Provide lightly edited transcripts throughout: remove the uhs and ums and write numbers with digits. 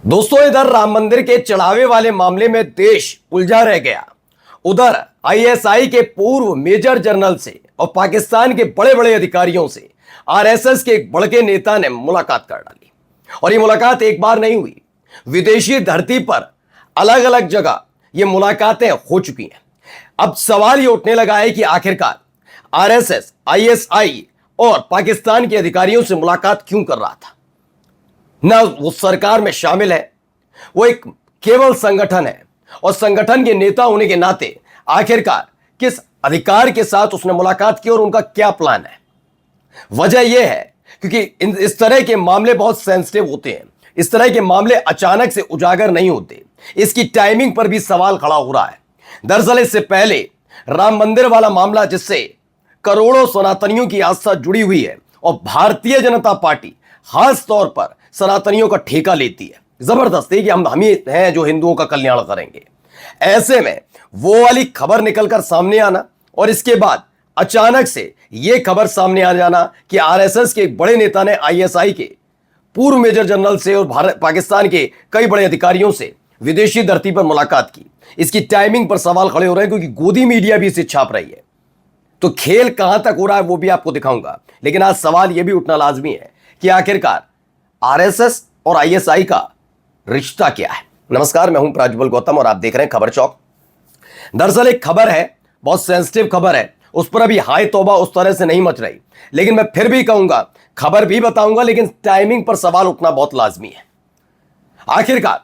दोस्तों, इधर राम मंदिर के चढ़ावे वाले मामले में देश उलझा रह गया। उधर आईएसआई के पूर्व मेजर जनरल से और पाकिस्तान के बड़े बड़े अधिकारियों से आरएसएस के एक बड़के नेता ने मुलाकात कर डाली। और ये मुलाकात एक बार नहीं हुई, विदेशी धरती पर अलग अलग जगह ये मुलाकातें हो चुकी हैं। अब सवाल ये उठने लगा है कि आखिरकार आरएसएस आईएसआई और पाकिस्तान के अधिकारियों से मुलाकात क्यों कर रहा था। ना वो सरकार में शामिल है, वो एक केवल संगठन है, और संगठन के नेता होने के नाते आखिरकार किस अधिकार के साथ उसने मुलाकात की और उनका क्या प्लान है। वजह यह है क्योंकि इस तरह के मामले बहुत सेंसिटिव होते हैं, इस तरह के मामले अचानक से उजागर नहीं होते, इसकी टाइमिंग पर भी सवाल खड़ा हो रहा है। दरअसल इससे पहले राम मंदिर वाला मामला, जिससे करोड़ों सनातनियों की आस्था जुड़ी हुई है और भारतीय जनता पार्टी खास तौर पर सनातनियों का ठेका लेती है जबरदस्ती कि हम ही हैं जो हिंदुओं का कल्याण करेंगे। ऐसे में वो वाली खबर निकलकर सामने आना और इसके बाद अचानक से ये खबर सामने आ जाना कि आरएसएस के एक बड़े नेता ने आईएसआई के पूर्व मेजर जनरल से और पाकिस्तान के कई बड़े अधिकारियों से विदेशी धरती पर मुलाकात की, इसकी टाइमिंग पर सवाल खड़े हो रहे हैं क्योंकि गोदी मीडिया भी इसे छाप रही है। तो खेल कहां तक हो रहा है वो भी आपको दिखाऊंगा, लेकिन आज सवाल यह भी उठना लाजमी है कि आखिरकार आरएसएस और आईएसआई का रिश्ता क्या है। नमस्कार, मैं हूं प्राज्वल गौतम और आप देख रहे हैं खबर चौक। दरअसल एक खबर है, बहुत सेंसिटिव खबर है, उस पर अभी हाय तौबा उस तरह से नहीं मच रही, लेकिन मैं फिर भी कहूंगा, खबर भी बताऊंगा, लेकिन टाइमिंग पर सवाल उठना बहुत लाजमी है। आखिरकार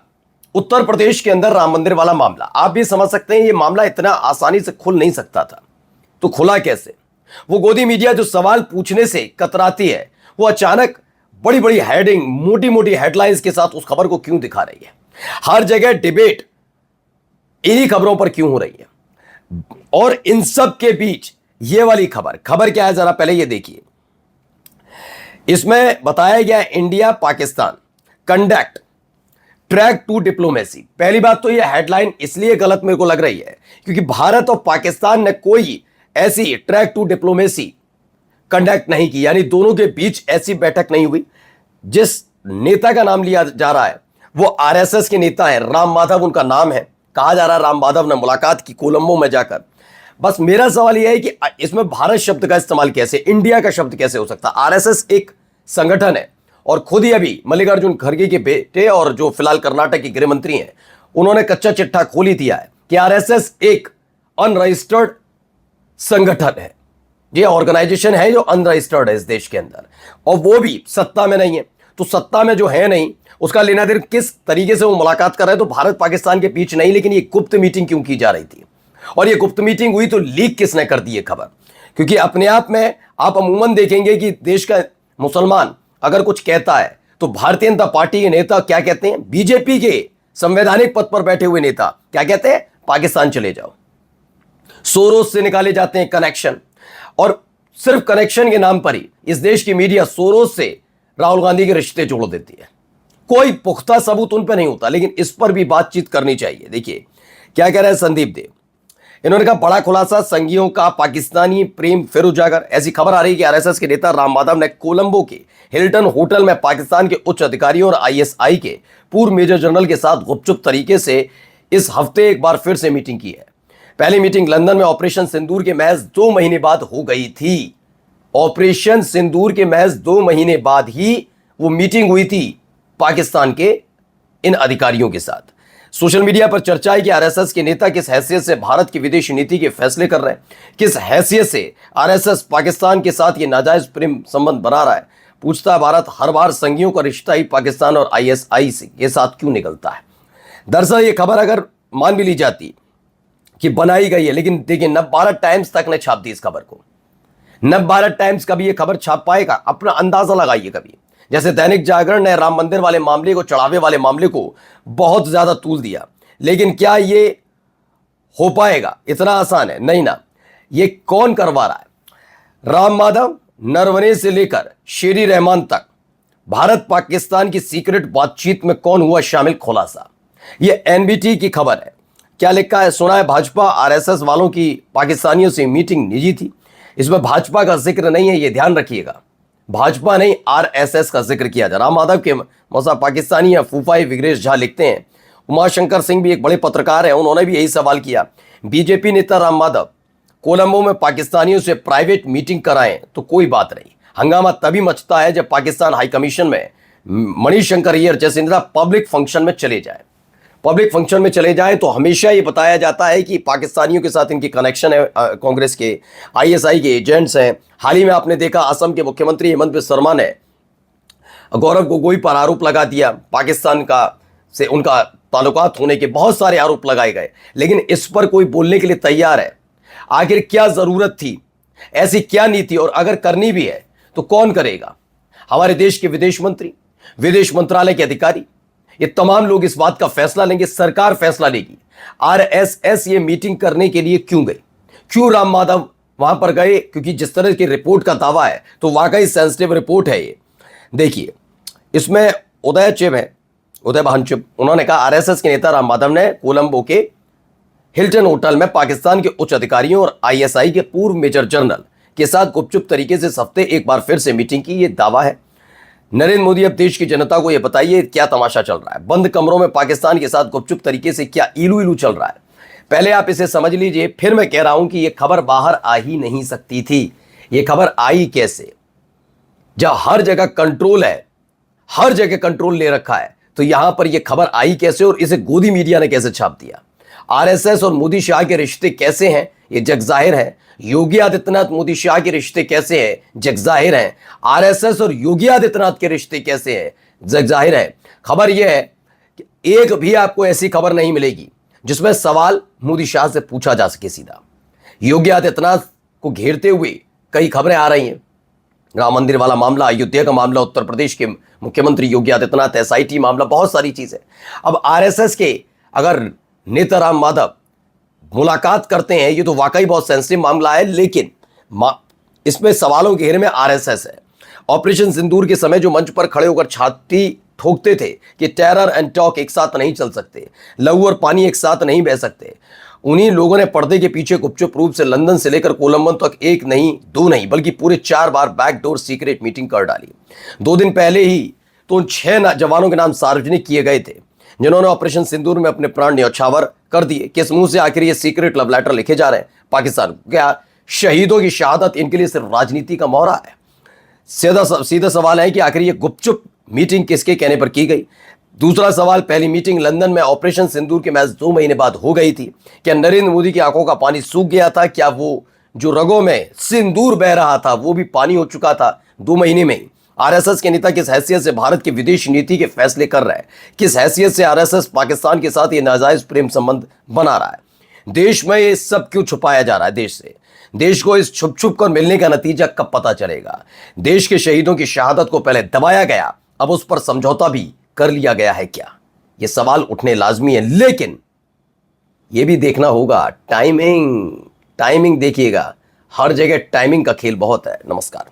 उत्तर प्रदेश के अंदर राम मंदिर वाला मामला, आप भी समझ सकते हैं ये मामला इतना आसानी से खुल नहीं सकता था, तो खुला कैसे। वो गोदी मीडिया जो सवाल पूछने से कतराती है, वो अचानक बड़ी बड़ी हेडिंग, मोटी मोटी हेडलाइंस के साथ उस खबर को क्यों दिखा रही है। हर जगह डिबेट इन्हीं खबरों पर क्यों हो रही है, और इन सब के बीच ये वाली खबर क्या है, जरा पहले ये देखिए। इसमें बताया गया India Pakistan conduct track two diplomacy. पहली बात तो ये हेडलाइन इसलिए गलत मेरे को लग रही है क्योंकि भारत और पाकिस्तान ने कोई ऐसी ट्रैक टू डिप्लोमेसी कंडक्ट नहीं की, यानी दोनों के बीच ऐसी बैठक नहीं हुई। जिस नेता का नाम लिया जा रहा है वो आरएसएस के नेता है, राम माधव उनका नाम है। कहा जा रहा है राम माधव ने मुलाकात की कोलंबो में जाकर। बस मेरा सवाल यह है कि इसमें भारत शब्द का इस्तेमाल कैसे, इंडिया का शब्द कैसे हो सकता। आरएसएस एक संगठन है और खुद ही अभी मल्लिकार्जुन खड़गे के बेटे और जो फिलहाल कर्नाटक के गृह मंत्री हैं, उन्होंने कच्चा चिट्ठा खोल ही दिया है कि आरएसएस एक अनरजिस्टर्ड संगठन है, ये ऑर्गेनाइजेशन है जो अनरजिस्टर्ड है इस देश के अंदर, और वो भी सत्ता में नहीं है। तो सत्ता में जो है नहीं, उसका लेना देना किस तरीके से वो मुलाकात कर रहे हैं, तो भारत पाकिस्तान के बीच नहीं, लेकिन ये गुप्त मीटिंग क्यों की जा रही थी, और ये गुप्त मीटिंग हुई तो लीक किसने कर दी ये खबर। क्योंकि अपने आप में आप अमूमन देखेंगे कि देश का मुसलमान अगर कुछ कहता है तो भारतीय जनता पार्टी के नेता क्या कहते हैं, बीजेपी के संवैधानिक पद पर बैठे हुए नेता क्या कहते हैं, पाकिस्तान चले जाओ। सोरोस से निकाले जाते हैं कनेक्शन, और सिर्फ कनेक्शन के नाम पर ही इस देश की मीडिया सोरोस से राहुल गांधी के रिश्ते जोड़ देती है। कोई पुख्ता सबूत उन पर नहीं होता, लेकिन इस पर भी बातचीत करनी चाहिए। देखिए क्या कह रहे हैं संदीप देव, इन्होंने कहा बड़ा खुलासा, संघियों का पाकिस्तानी प्रेम फिर उजागर। ऐसी खबर आ रही है कि आरएसएस के नेता राम माधव ने कोलंबो के हिल्टन होटल में पाकिस्तान के उच्च अधिकारियों और आईएसआई के पूर्व मेजर जनरल के साथ गुपचुप तरीके से इस हफ्ते एक बार फिर से मीटिंग की है। पहली मीटिंग लंदन में ऑपरेशन सिंदूर के महज 2 महीने बाद हो गई थी। ऑपरेशन सिंदूर के महज 2 महीने बाद ही वो मीटिंग हुई थी पाकिस्तान के इन अधिकारियों के साथ। सोशल मीडिया पर चर्चा है कि आरएसएस के नेता किस हैसियत से भारत की विदेशी नीति के फैसले कर रहे हैं, किस हैसियत से आरएसएस पाकिस्तान के साथ ये नाजायज प्रेम संबंध बना रहा है। पूछता है भारत, हर बार संघियों का रिश्ता ही पाकिस्तान और आईएसआई के साथ क्यों निकलता है। दरअसल ये खबर अगर मान भी ली जाती कि बनाई गई है, लेकिन देखिए नवभारत टाइम्स तक ने छाप दी इस खबर को। नवभारत टाइम्स कभी ये खबर छाप पाएगा, अपना अंदाजा लगाइए कभी। जैसे दैनिक जागरण ने राम मंदिर वाले मामले को, चढ़ावे वाले मामले को बहुत ज्यादा तूल दिया, लेकिन क्या ये हो पाएगा, इतना आसान है नहीं ना। ये कौन करवा रहा है, राम माधव नरवणे से लेकर शेरी रहमान तक भारत पाकिस्तान की सीक्रेट बातचीत में कौन हुआ शामिल, खुलासा। ये एनबीटी की खबर है। क्या लिखा है, सुना है भाजपा आरएसएस वालों की पाकिस्तानियों से मीटिंग निजी थी। इसमें भाजपा का जिक्र नहीं है, ये ध्यान रखिएगा। भाजपा नहीं आरएसएस का जिक्र किया जा। राम माधव के मौसा पाकिस्तानी या फूफाई विग्रेश झा लिखते हैं। उमाशंकर सिंह भी एक बड़े पत्रकार हैं, उन्होंने भी यही सवाल किया। बीजेपी नेता राम माधव, कोलंबो में पाकिस्तानियों से प्राइवेट मीटिंग कराएं तो कोई बात नहीं, हंगामा तभी मचता है जब पाकिस्तान हाई कमीशन में मणिशंकर अय्यर जैसे नेता पब्लिक फंक्शन में चले जाए। पब्लिक फंक्शन में चले जाए तो हमेशा ये बताया जाता है कि पाकिस्तानियों के साथ इनकी कनेक्शन है, कांग्रेस के आईएसआई के एजेंट्स हैं। हाल ही में आपने देखा असम के मुख्यमंत्री हेमंत बिस्वा शर्मा ने गौरव गोगोई पर आरोप लगा दिया, पाकिस्तान का से उनका ताल्लुकात होने के बहुत सारे आरोप लगाए गए, लेकिन इस पर कोई बोलने के लिए तैयार है। आखिर क्या जरूरत थी, ऐसी क्या नीति, और अगर करनी भी है तो कौन करेगा? हमारे देश के विदेश मंत्री, विदेश मंत्रालय के अधिकारी, ये तमाम लोग इस बात का फैसला लेंगे, सरकार फैसला लेगी। आरएसएस ये मीटिंग करने के लिए क्यों गई, क्यों राम माधव वहां पर गए? क्योंकि जिस तरह की रिपोर्ट का दावा है तो वाकई सेंसिटिव रिपोर्ट है ये। देखिए, इसमें उदय चिब है, उदय भान चिब, उन्होंने कहा आरएसएस के नेता राम माधव ने कोलंबो के हिल्टन होटल में पाकिस्तान के उच्च अधिकारियों और आईएसआई के पूर्व मेजर जनरल के साथ गुपचुप तरीके से इस हफ्ते एक बार फिर से मीटिंग की, ये दावा है। नरेंद्र मोदी अब देश की जनता को यह बताइए क्या तमाशा चल रहा है, बंद कमरों में पाकिस्तान के साथ गुपचुप तरीके से क्या इलू इलू चल रहा है। पहले आप इसे समझ लीजिए, फिर मैं कह रहा हूं कि यह खबर बाहर आ ही नहीं सकती थी। यह खबर आई कैसे? जब हर जगह कंट्रोल है, हर जगह कंट्रोल ले रखा है, तो यहां पर यह खबर आई कैसे और इसे गोदी मीडिया ने कैसे छाप दिया? आरएसएस और मोदी शाह के रिश्ते कैसे हैं, ये जग जाहिर है। योगी आदित्यनाथ मोदी शाह के रिश्ते कैसे हैं, जग जाहिर है। आरएसएस और योगी आदित्यनाथ के रिश्ते कैसे हैं, जग जाहिर है। खबर यह है कि एक भी आपको ऐसी खबर नहीं मिलेगी जिसमें सवाल मोदी शाह से पूछा जा सके सीधा। योगी आदित्यनाथ को घेरते हुए कई खबरें आ रही हैं, राम मंदिर वाला मामला, अयोध्या का मामला, उत्तर प्रदेश के मुख्यमंत्री योगी आदित्यनाथ, एसआईटी मामला, बहुत सारी चीजें। अब आरएसएस के अगर नेता राम माधव मुलाकात करते हैं, ये तो वाकई बहुत सेंसिटिव मामला है, लेकिन इसमें सवालों के घेरे में आरएसएस है। ऑपरेशन सिंदूर के समय जो मंच पर खड़े होकर छाती ठोकते थे कि टेरर एंड टॉक एक साथ नहीं चल सकते, लहू और पानी एक साथ नहीं बह सकते, उन्हीं लोगों ने पर्दे के पीछे गुपचुप रूप से लंदन से लेकर कोलंबो तक एक नहीं, दो नहीं, बल्कि पूरे 4 बार बैकडोर सीक्रेट मीटिंग कर डाली। 2 दिन पहले ही तो उन 6 जवानों के नाम सार्वजनिक किए गए थे जिन्होंने ऑपरेशन सिंदूर में अपने प्राण न्यौछावर कर दिए। किस मुंह से आखिर ये सीक्रेट लव लेटर लिखे जा रहे हैं पाकिस्तान को? क्या शहीदों की शहादत इनके लिए सिर्फ राजनीति का मोहरा है? सीधा सवाल है कि आखिर ये गुपचुप मीटिंग किसके कहने पर की गई? दूसरा सवाल, पहली मीटिंग लंदन में ऑपरेशन सिंदूर के महज 2 महीने बाद हो गई थी। क्या नरेंद्र मोदी की आंखों का पानी सूख गया था? क्या वो जो रगों में सिंदूर बह रहा था वो भी पानी हो चुका था 2 महीने में? आरएसएस के नेता किस हैसियत से भारत की विदेश नीति के फैसले कर रहा है? किस हैसियत से आरएसएस पाकिस्तान के साथ ये नाजायज प्रेम संबंध बना रहा है? देश में ये सब क्यों छुपाया जा रहा है? देश से, देश को इस छुप छुप कर मिलने का नतीजा कब पता चलेगा? देश के शहीदों की शहादत को पहले दबाया गया, अब उस पर समझौता भी कर लिया गया है क्या? ये सवाल उठने लाजमी है, लेकिन यह भी देखना होगा टाइमिंग देखिएगा, हर जगह टाइमिंग का खेल बहुत है। नमस्कार।